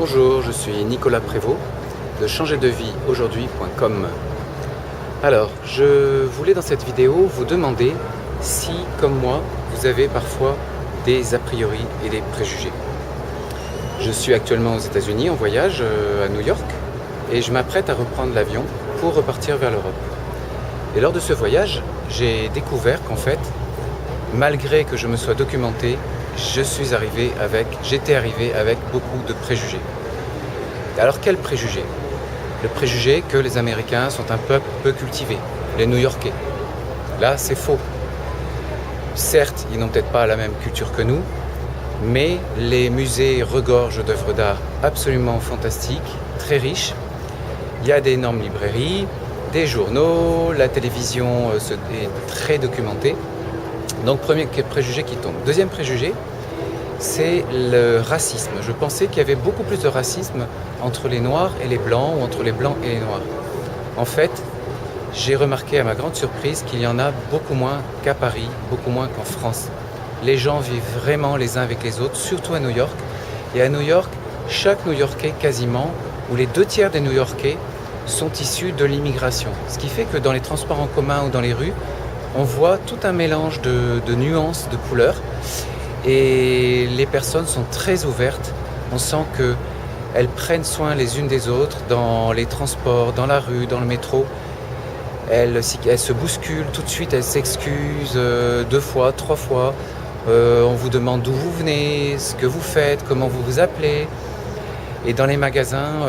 Bonjour, je suis Nicolas Prévost de changerdevieaujourd'hui.com. Alors, je voulais dans cette vidéo vous demander si, comme moi, vous avez parfois des a priori et des préjugés. Je suis actuellement aux États-Unis en voyage à New York et je m'apprête à reprendre l'avion pour repartir vers l'Europe. Et lors de ce voyage, j'ai découvert qu'en fait, malgré que je me sois documenté, j'étais arrivé avec beaucoup de préjugés. Alors quels préjugés? Le préjugé que les Américains sont un peuple peu cultivé, les New-Yorkais. Là, c'est faux. Certes, ils n'ont peut-être pas la même culture que nous, mais les musées regorgent d'œuvres d'art absolument fantastiques, très riches. Il y a d'énormes librairies, des journaux, la télévision est très documentée. Donc premier préjugé qui tombe. Deuxième préjugé, c'est le racisme. Je pensais qu'il y avait beaucoup plus de racisme entre les Noirs et les Blancs ou entre les Blancs et les Noirs. En fait, j'ai remarqué à ma grande surprise qu'il y en a beaucoup moins qu'à Paris, beaucoup moins qu'en France. Les gens vivent vraiment les uns avec les autres, surtout à New York. Et à New York, chaque New-Yorkais quasiment, ou les 2/3 des New-Yorkais, sont issus de l'immigration. Ce qui fait que dans les transports en commun ou dans les rues, on voit tout un mélange de nuances, de couleurs. Et les personnes sont très ouvertes. On sent qu'elles prennent soin les unes des autres dans les transports, dans la rue, dans le métro. Elles se bousculent tout de suite, elles s'excusent 2 fois, 3 fois. On vous demande d'où vous venez, ce que vous faites, comment vous vous appelez. Et dans les magasins,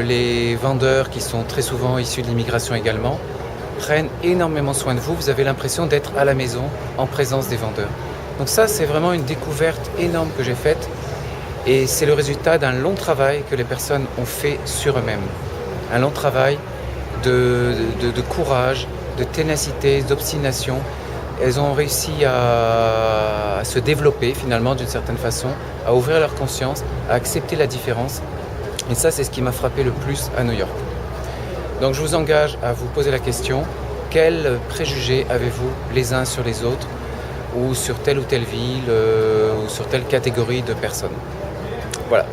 les vendeurs, qui sont très souvent issus de l'immigration également, prennent énormément soin de vous. Vous avez l'impression d'être à la maison en présence des vendeurs. Donc ça, c'est vraiment une découverte énorme que j'ai faite. Et c'est le résultat d'un long travail que les personnes ont fait sur eux-mêmes. Un long travail de courage, de ténacité, d'obstination. Elles ont réussi à se développer finalement d'une certaine façon, à ouvrir leur conscience, à accepter la différence. Et ça, c'est ce qui m'a frappé le plus à New York. Donc je vous engage à vous poser la question, quels préjugés avez-vous les uns sur les autres, ou sur telle ou telle ville, ou sur telle catégorie de personnes? Voilà.